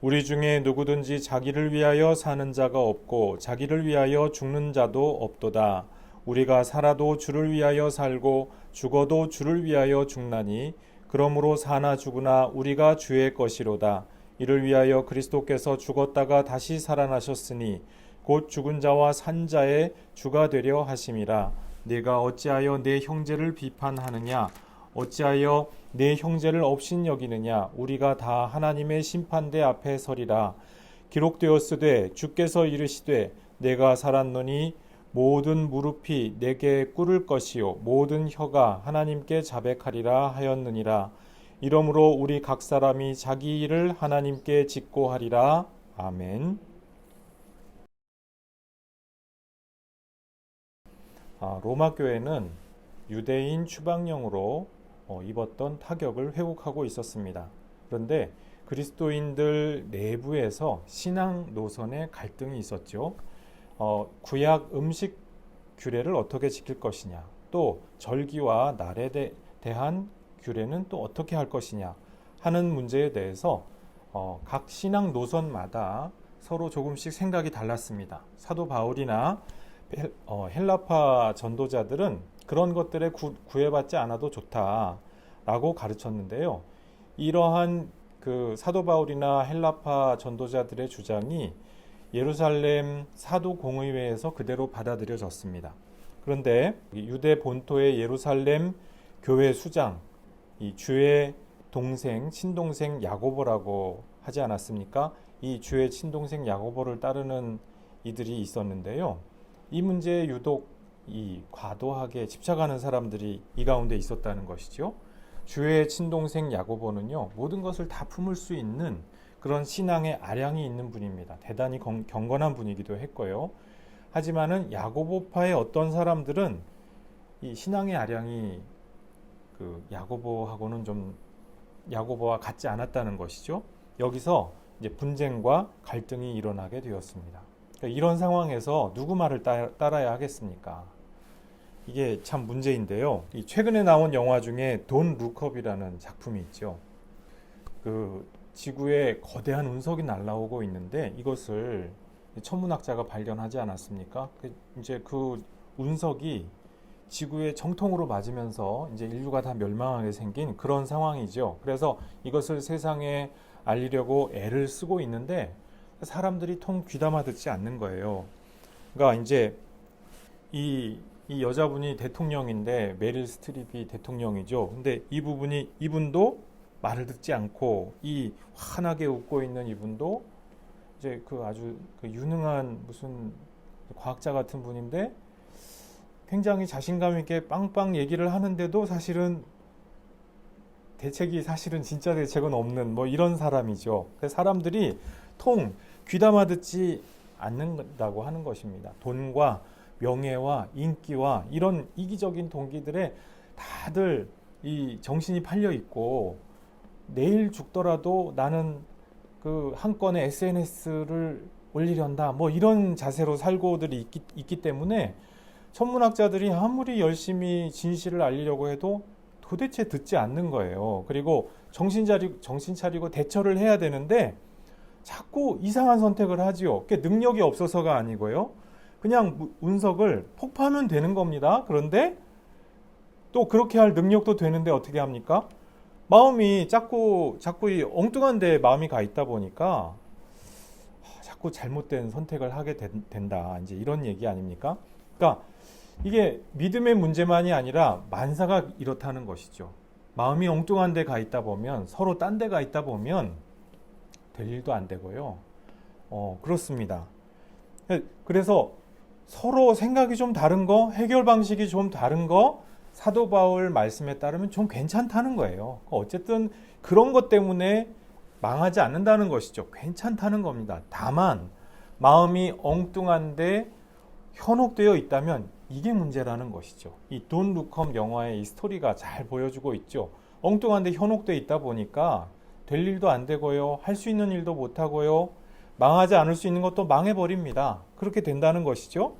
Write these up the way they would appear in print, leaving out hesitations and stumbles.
우리 중에 누구든지 자기를 위하여 사는 자가 없고 자기를 위하여 죽는 자도 없도다. 우리가 살아도 주를 위하여 살고 죽어도 주를 위하여 죽나니 그러므로 사나 죽으나 우리가 주의 것이로다. 이를 위하여 그리스도께서 죽었다가 다시 살아나셨으니 곧 죽은 자와 산 자의 주가 되려 하심이라. 네가 어찌하여 내 형제를 비판하느냐? 어찌하여 내 형제를 업신여기느냐? 우리가 다 하나님의 심판대 앞에 서리라. 기록되었으되 주께서 이르시되 내가 살았노니 모든 무릎이 내게 꿇을 것이요 모든 혀가 하나님께 자백하리라 하였느니라. 이러므로 우리 각 사람이 자기 일을 하나님께 짓고 하리라. 아멘. 로마 교회는 유대인 추방령으로 입었던 타격을 회복하고 있었습니다. 그런데 그리스도인들 내부에서 신앙 노선의 갈등이 있었죠. 구약 음식 규례를 어떻게 지킬 것이냐, 또 절기와 날에 대한 규례는 또 어떻게 할 것이냐 하는 문제에 대해서 각 신앙 노선마다 서로 조금씩 생각이 달랐습니다. 사도 바울이나 헬라파 전도자들은 그런 것들에 구애받지 않아도 좋다라고 가르쳤는데요. 이러한 그 사도 바울이나 헬라파 전도자들의 주장이 예루살렘 사도 공의회에서 그대로 받아들여졌습니다. 그런데 유대 본토의 예루살렘 교회 수장, 이 주의 동생, 친동생 야고보라고 하지 않았습니까? 이 주의 친동생 야고보를 따르는 이들이 있었는데요. 이 문제에 유독 이 과도하게 집착하는 사람들이 이 가운데 있었다는 것이죠. 주의 친동생 야고보는요, 모든 것을 다 품을 수 있는 그런 신앙의 아량이 있는 분입니다. 대단히 경건한 분이기도 했고요. 하지만은 야고보파의 어떤 사람들은 이 신앙의 아량이 그 야고보하고는 좀 야고보와 같지 않았다는 것이죠. 여기서 이제 분쟁과 갈등이 일어나게 되었습니다. 그러니까 이런 상황에서 누구 말을 따라야 하겠습니까? 이게 참 문제인데요. 이 최근에 나온 영화 중에 돈 룩업이라는 작품이 있죠. 그 지구에 거대한 운석이 날아오고 있는데 이것을 천문학자가 발견하지 않았습니까? 이제 그 운석이 지구의 정통으로 맞으면서 이제 인류가 다 멸망하게 생긴 그런 상황이죠. 그래서 이것을 세상에 알리려고 애를 쓰고 있는데 사람들이 통 귀담아 듣지 않는 거예요. 그러니까 이제 이 여자분이 대통령인데 메릴 스트립이 대통령이죠. 근데 이분도 말을 듣지 않고 이 환하게 웃고 있는 이분도 이제 그 아주 그 유능한 무슨 과학자 같은 분인데 굉장히 자신감 있게 빵빵 얘기를 하는데도 사실은 진짜 대책은 없는 뭐 이런 사람이죠. 그래서 사람들이 통 귀담아 듣지 않는다고 하는 것입니다. 돈과 명예와 인기와 이런 이기적인 동기들에 다들 이 정신이 팔려 있고 내일 죽더라도 나는 그 한 건의 SNS를 올리련다 뭐 이런 자세로 살고들이 있기 때문에 천문학자들이 아무리 열심히 진실을 알리려고 해도 도대체 듣지 않는 거예요. 그리고 정신 차리고 대처를 해야 되는데 자꾸 이상한 선택을 하지요. 그게 능력이 없어서가 아니고요. 그냥 운석을 폭파하면 되는 겁니다. 그런데 또 그렇게 할 능력도 되는데 어떻게 합니까? 마음이 자꾸 이 엉뚱한 데 마음이 가 있다 보니까 자꾸 잘못된 선택을 하게 된다. 이제 이런 얘기 아닙니까? 그러니까 이게 믿음의 문제만이 아니라 만사가 이렇다는 것이죠. 마음이 엉뚱한 데 가 있다 보면 서로 딴 데 가 있다 보면 될 일도 안 되고요. 그렇습니다. 그래서 서로 생각이 좀 다른 거, 해결 방식이 좀 다른 거, 사도 바울 말씀에 따르면 좀 괜찮다는 거예요. 어쨌든 그런 것 때문에 망하지 않는다는 것이죠. 괜찮다는 겁니다. 다만 마음이 엉뚱한데 현혹되어 있다면 이게 문제라는 것이죠. 이 돈 루컴 영화의 이 스토리가 잘 보여주고 있죠. 엉뚱한데 현혹되어 있다 보니까 될 일도 안 되고요. 할 수 있는 일도 못 하고요. 망하지 않을 수 있는 것도 망해버립니다. 그렇게 된다는 것이죠.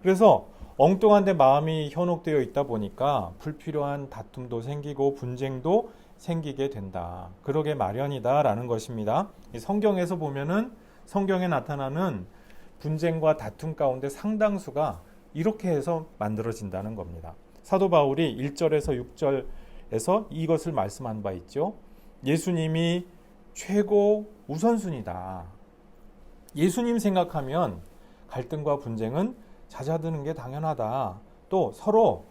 그래서 엉뚱한데 마음이 현혹되어 있다 보니까 불필요한 다툼도 생기고 분쟁도 생기게 된다. 그러게 마련이다라는 것입니다. 이 성경에서 보면은 성경에 나타나는 분쟁과 다툼 가운데 상당수가 이렇게 해서 만들어진다는 겁니다. 사도 바울이 1절에서 6절에서 이것을 말씀한 바 있죠. 예수님이 최고 우선순위다. 예수님 생각하면 갈등과 분쟁은 잦아드는 게 당연하다. 또 서로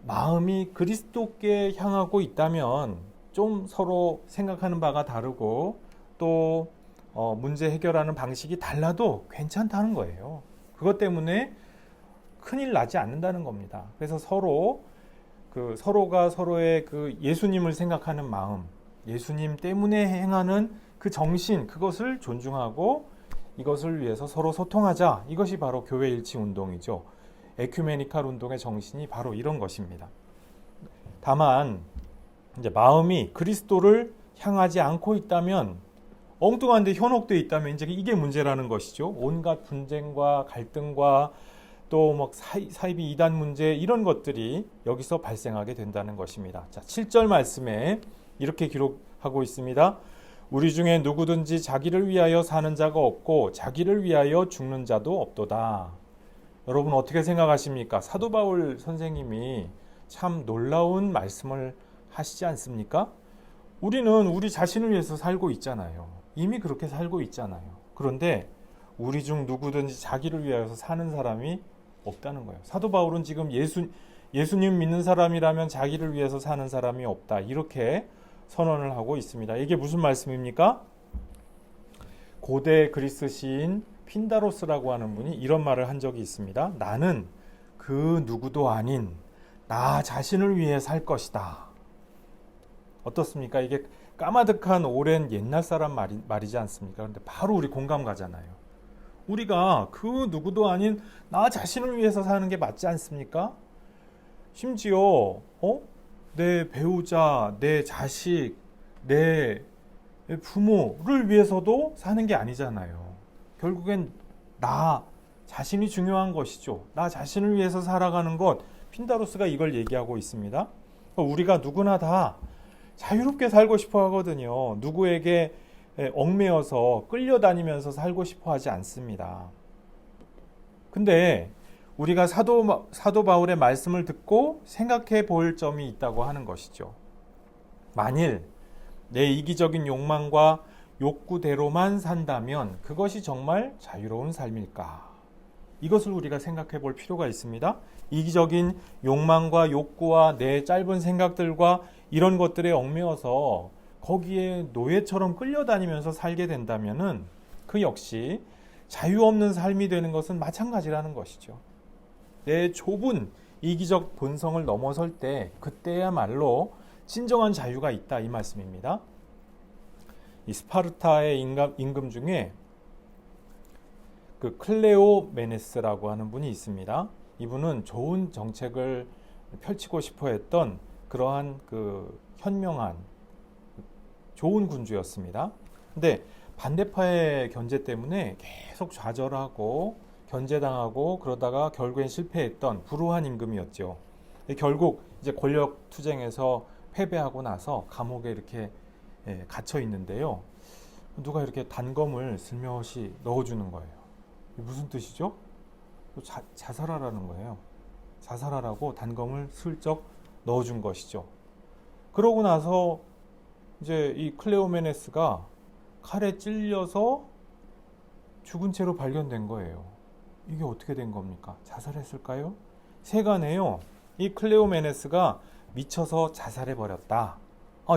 마음이 그리스도께 향하고 있다면 좀 서로 생각하는 바가 다르고 또 문제 해결하는 방식이 달라도 괜찮다는 거예요. 그것 때문에 큰일 나지 않는다는 겁니다. 그래서 서로가 서로의 그 예수님을 생각하는 마음, 예수님 때문에 행하는 그 정신, 그것을 존중하고 이것을 위해서 서로 소통하자. 이것이 바로 교회 일치 운동이죠. 에큐메니칼 운동의 정신이 바로 이런 것입니다. 다만 이제 마음이 그리스도를 향하지 않고 있다면, 엉뚱한데 현혹되어 있다면 이제 이게 문제라는 것이죠. 온갖 분쟁과 갈등과 또 뭐 사이비 이단 문제, 이런 것들이 여기서 발생하게 된다는 것입니다. 자, 7절 말씀에 이렇게 기록하고 있습니다. 우리 중에 누구든지 자기를 위하여 사는 자가 없고 자기를 위하여 죽는 자도 없도다. 여러분 어떻게 생각하십니까? 사도 바울 선생님이 참 놀라운 말씀을 하시지 않습니까? 우리는 우리 자신을 위해서 살고 있잖아요. 이미 그렇게 살고 있잖아요. 그런데 우리 중 누구든지 자기를 위하여서 사는 사람이 없다는 거예요. 사도 바울은 지금 예수님 믿는 사람이라면 자기를 위해서 사는 사람이 없다. 이렇게 선언을 하고 있습니다. 이게 무슨 말씀입니까? 고대 그리스 시인 핀다로스라고 하는 분이 이런 말을 한 적이 있습니다. 나는 그 누구도 아닌 나 자신을 위해 살 것이다. 어떻습니까? 이게 까마득한 오랜 옛날 사람 말이지 않습니까? 그런데 바로 우리 공감 가잖아요. 우리가 그 누구도 아닌 나 자신을 위해서 사는 게 맞지 않습니까? 심지어 내 배우자, 내 자식, 내 부모를 위해서도 사는 게 아니잖아요. 결국엔 나 자신이 중요한 것이죠. 나 자신을 위해서 살아가는 것, 핀다로스가 이걸 얘기하고 있습니다. 우리가 누구나 다 자유롭게 살고 싶어 하거든요. 누구에게 얽매여서 끌려다니면서 살고 싶어 하지 않습니다. 근데 우리가 사도 바울의 말씀을 듣고 생각해 볼 점이 있다고 하는 것이죠. 만일 내 이기적인 욕망과 욕구대로만 산다면 그것이 정말 자유로운 삶일까? 이것을 우리가 생각해 볼 필요가 있습니다. 이기적인 욕망과 욕구와 내 짧은 생각들과 이런 것들에 얽매여서 거기에 노예처럼 끌려다니면서 살게 된다면은 그 역시 자유 없는 삶이 되는 것은 마찬가지라는 것이죠. 내 좁은 이기적 본성을 넘어설 때 그때야말로 진정한 자유가 있다, 이 말씀입니다. 이 스파르타의 임금 중에 그 클레오메네스라고 하는 분이 있습니다. 이분은 좋은 정책을 펼치고 싶어 했던 그러한 그 현명한 좋은 군주였습니다. 근데 반대파의 견제 때문에 계속 좌절하고 견제당하고 그러다가 결국엔 실패했던 불우한 임금이었죠. 결국 이제 권력 투쟁에서 패배하고 나서 감옥에 이렇게 갇혀 있는데요. 누가 이렇게 단검을 슬며시 넣어주는 거예요. 무슨 뜻이죠? 자살하라는 거예요. 자살하라고 단검을 슬쩍 넣어준 것이죠. 그러고 나서 이제 이 클레오메네스가 칼에 찔려서 죽은 채로 발견된 거예요. 이게 어떻게 된 겁니까? 자살했을까요? 세간에요. 이 클레오메네스가 미쳐서 자살해버렸다.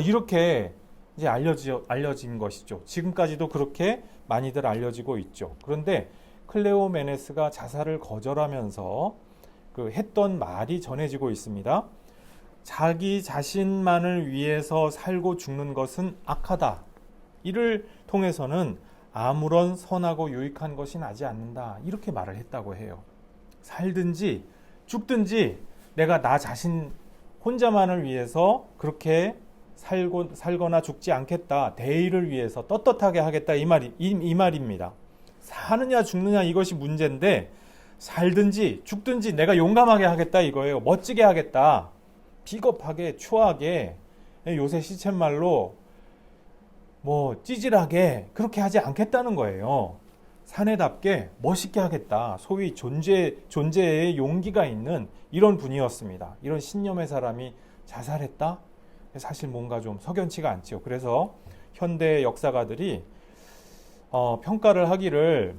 이렇게 이제 알려진 것이죠. 지금까지도 그렇게 많이들 알려지고 있죠. 그런데 클레오메네스가 자살을 거절하면서 그 했던 말이 전해지고 있습니다. 자기 자신만을 위해서 살고 죽는 것은 악하다. 이를 통해서는 아무런 선하고 유익한 것이 나지 않는다. 이렇게 말을 했다고 해요. 살든지 죽든지 내가 나 자신 혼자만을 위해서 그렇게 살거나 죽지 않겠다. 대의를 위해서 떳떳하게 하겠다. 이 말입니다. 사느냐 죽느냐 이것이 문제인데 살든지 죽든지 내가 용감하게 하겠다 이거예요. 멋지게 하겠다. 비겁하게 추하게 요새 시쳇말로 뭐 찌질하게 그렇게 하지 않겠다는 거예요. 사내답게 멋있게 하겠다. 소위 존재의 용기가 있는 이런 분이었습니다. 이런 신념의 사람이 자살했다? 사실 뭔가 좀 석연치가 않죠. 그래서 현대 역사가들이 평가를 하기를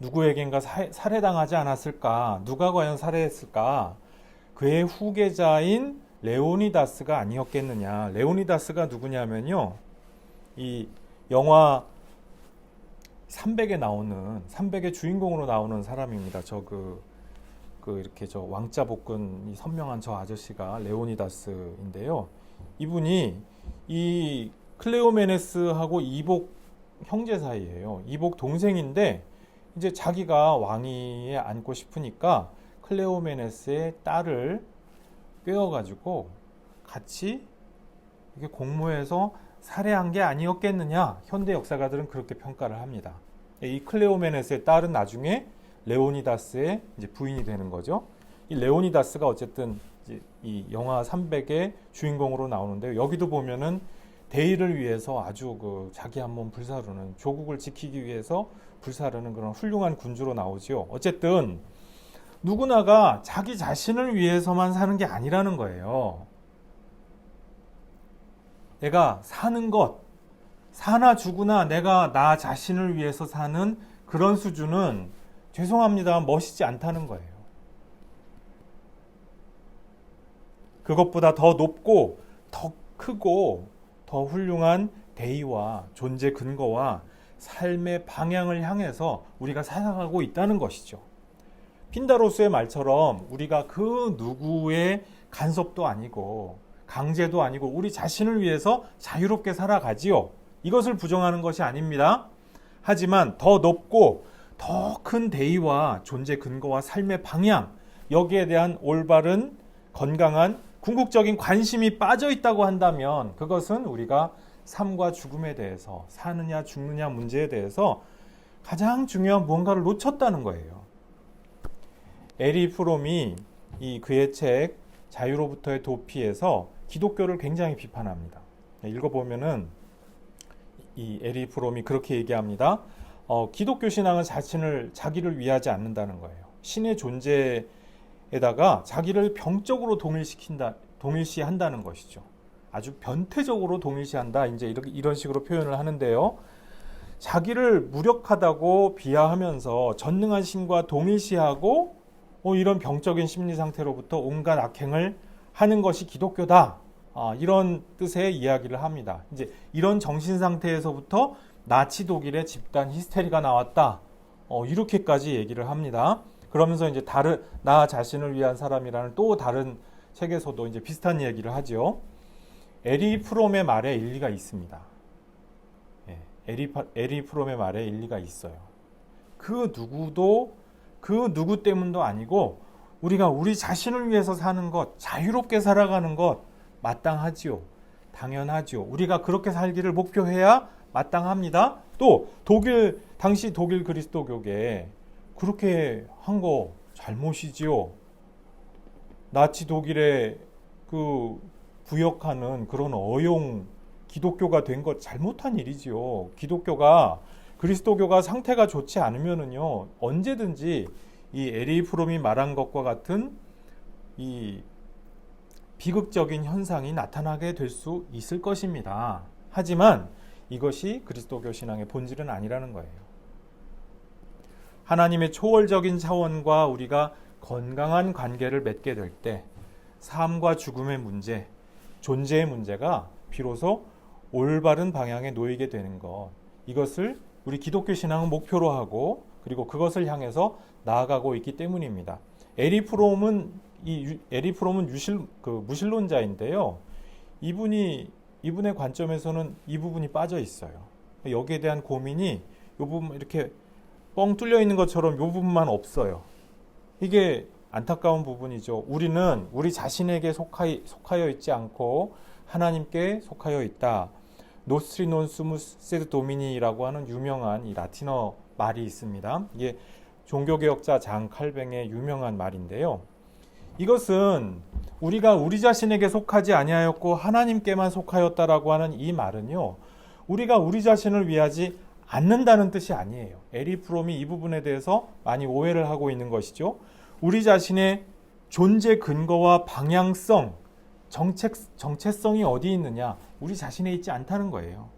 누구에겐가 살해당하지 않았을까? 누가 과연 살해했을까? 그의 후계자인 레오니다스가 아니었겠느냐. 레오니다스가 누구냐면요. 이 영화 300에 나오는 300의 주인공으로 나오는 사람입니다. 이렇게 왕자 복근이 선명한 저 아저씨가 레오니다스인데요. 이분이 이 클레오메네스하고 이복 형제 사이예요. 이복 동생인데 이제 자기가 왕위에 앉고 싶으니까 클레오메네스의 딸을 꿰어가지고 같이 이렇게 공모해서 살해한 게 아니었겠느냐. 현대 역사가들은 그렇게 평가를 합니다. 이 클레오메네스의 딸은 나중에 레오니다스의 이제 부인이 되는 거죠. 이 레오니다스가 어쨌든 이제 이 영화 300의 주인공으로 나오는데요. 여기도 보면은 대의를 위해서 아주 자기 한 몸 불사르는, 조국을 지키기 위해서 불사르는 그런 훌륭한 군주로 나오죠. 어쨌든 누구나가 자기 자신을 위해서만 사는 게 아니라는 거예요. 내가 사는 것, 사나 죽으나 내가 나 자신을 위해서 사는 그런 수준은 죄송합니다. 멋있지 않다는 거예요. 그것보다 더 높고 더 크고 더 훌륭한 대의와 존재 근거와 삶의 방향을 향해서 우리가 살아가고 있다는 것이죠. 핀다로스의 말처럼 우리가 그 누구의 간섭도 아니고 강제도 아니고 우리 자신을 위해서 자유롭게 살아가지요. 이것을 부정하는 것이 아닙니다. 하지만 더 높고 더 큰 대의와 존재 근거와 삶의 방향, 여기에 대한 올바른 건강한 궁극적인 관심이 빠져 있다고 한다면 그것은 우리가 삶과 죽음에 대해서, 사느냐 죽느냐 문제에 대해서 가장 중요한 무언가를 놓쳤다는 거예요. 에리 프롬이 그의 책 자유로부터의 도피에서 기독교를 굉장히 비판합니다. 읽어보면은 이 에리 프롬이 그렇게 얘기합니다. 기독교 신앙은 자기를 위하지 않는다는 거예요. 신의 존재에다가 자기를 병적으로 동일시한다는 것이죠. 아주 변태적으로 동일시한다. 이제 이런 식으로 표현을 하는데요. 자기를 무력하다고 비하하면서 전능한 신과 동일시하고 이런 병적인 심리 상태로부터 온갖 악행을 하는 것이 기독교다. 이런 뜻의 이야기를 합니다. 이제 이런 정신 상태에서부터 나치 독일의 집단 히스테리가 나왔다. 이렇게까지 얘기를 합니다. 그러면서 이제 나 자신을 위한 사람이라는 또 다른 책에서도 이제 비슷한 얘기를 하죠. 에리 프롬의 말에 일리가 있습니다. 에리 프롬의 말에 일리가 있어요. 그 누구 때문도 아니고 우리가 우리 자신을 위해서 사는 것, 자유롭게 살아가는 것 마땅하지요. 당연하지요. 우리가 그렇게 살기를 목표해야 마땅합니다. 또 당시 독일 그리스도교계 그렇게 한 거 잘못이지요. 나치 독일에 부역하는 그런 어용 기독교가 된 것 잘못한 일이지요. 그리스도교가 상태가 좋지 않으면은요 언제든지 이 에리 프롬이 말한 것과 같은 이 비극적인 현상이 나타나게 될 수 있을 것입니다. 하지만 이것이 그리스도교 신앙의 본질은 아니라는 거예요. 하나님의 초월적인 차원과 우리가 건강한 관계를 맺게 될 때 삶과 죽음의 문제, 존재의 문제가 비로소 올바른 방향에 놓이게 되는 것, 이것을 우리 기독교 신앙은 목표로 하고 그리고 그것을 향해서 나아가고 있기 때문입니다. 에리 프롬은 무신론자인데요. 이분의 관점에서는 이 부분이 빠져 있어요. 여기에 대한 고민이 이 부분 이렇게 뻥 뚫려 있는 것처럼 이 부분만 없어요. 이게 안타까운 부분이죠. 우리는 우리 자신에게 속하여 있지 않고 하나님께 속하여 있다. 노스트리 논 수무스 세드 도미니라고 하는 유명한 이 라틴어 말이 있습니다. 이게 종교개혁자 장 칼뱅의 유명한 말인데요. 이것은 우리가 우리 자신에게 속하지 아니하였고 하나님께만 속하였다라고 하는 이 말은요, 우리가 우리 자신을 위하지 않는다는 뜻이 아니에요. 에리 프롬이 이 부분에 대해서 많이 오해를 하고 있는 것이죠. 우리 자신의 존재 근거와 방향성, 정체성이 어디 있느냐? 우리 자신에 있지 않다는 거예요.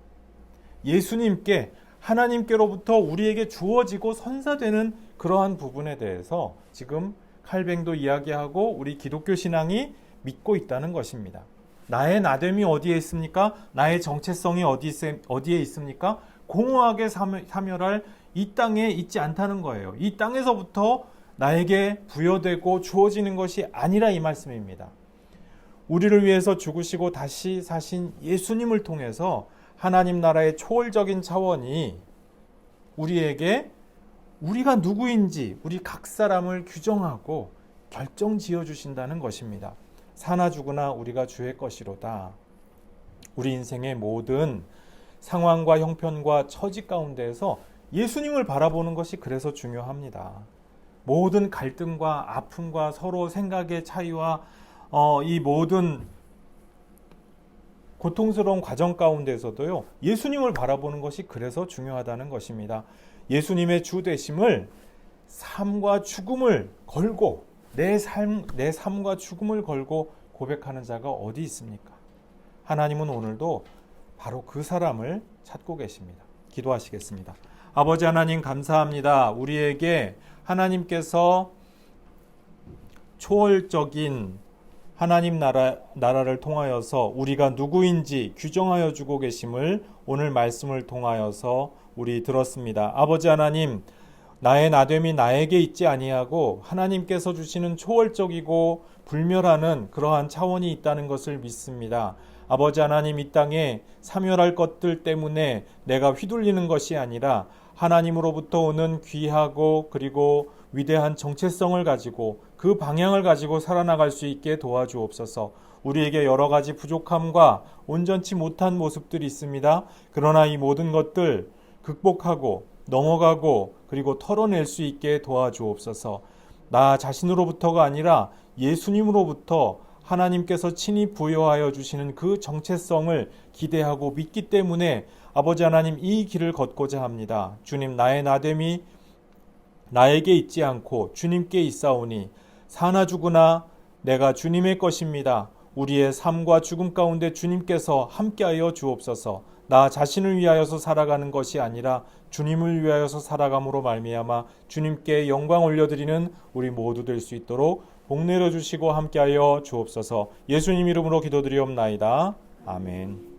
예수님께, 하나님께로부터 우리에게 주어지고 선사되는 그러한 부분에 대해서 지금 칼뱅도 이야기하고 우리 기독교 신앙이 믿고 있다는 것입니다. 나의 나됨이 어디에 있습니까? 나의 정체성이 어디에 있습니까? 공허하게 사멸할 이 땅에 있지 않다는 거예요. 이 땅에서부터 나에게 부여되고 주어지는 것이 아니라 이 말씀입니다. 우리를 위해서 죽으시고 다시 사신 예수님을 통해서 하나님 나라의 초월적인 차원이 우리에게 우리가 누구인지 우리 각 사람을 규정하고 결정 지어 주신다는 것입니다. 사나 죽으나 우리가 주의 것이로다. 우리 인생의 모든 상황과 형편과 처지 가운데에서 예수님을 바라보는 것이 그래서 중요합니다. 모든 갈등과 아픔과 서로 생각의 차이와 이 모든 고통스러운 과정 가운데서도요, 예수님을 바라보는 것이 그래서 중요하다는 것입니다. 예수님의 주 되심을 삶과 죽음을 걸고 내 삶과 죽음을 걸고 고백하는 자가 어디 있습니까? 하나님은 오늘도 바로 그 사람을 찾고 계십니다. 기도하시겠습니다. 아버지 하나님 감사합니다. 우리에게 하나님께서 초월적인 하나님 나라를 통하여서 우리가 누구인지 규정하여 주고 계심을 오늘 말씀을 통하여서 우리 들었습니다. 아버지 하나님, 나의 나됨이 나에게 있지 아니하고 하나님께서 주시는 초월적이고 불멸하는 그러한 차원이 있다는 것을 믿습니다. 아버지 하나님, 이 땅에 사멸할 것들 때문에 내가 휘둘리는 것이 아니라 하나님으로부터 오는 귀하고 그리고 위대한 정체성을 가지고 그 방향을 가지고 살아나갈 수 있게 도와주옵소서. 우리에게 여러 가지 부족함과 온전치 못한 모습들이 있습니다. 그러나 이 모든 것들 극복하고 넘어가고 그리고 털어낼 수 있게 도와주옵소서. 나 자신으로부터가 아니라 예수님으로부터 하나님께서 친히 부여하여 주시는 그 정체성을 기대하고 믿기 때문에 아버지 하나님, 이 길을 걷고자 합니다. 주님, 나의 나됨이 나에게 있지 않고 주님께 있사오니 사나 죽으나 내가 주님의 것입니다. 우리의 삶과 죽음 가운데 주님께서 함께하여 주옵소서. 나 자신을 위하여서 살아가는 것이 아니라 주님을 위하여서 살아감으로 말미암아 주님께 영광 올려드리는 우리 모두 될 수 있도록 복 내려주시고 함께하여 주옵소서. 예수님 이름으로 기도드리옵나이다. 아멘.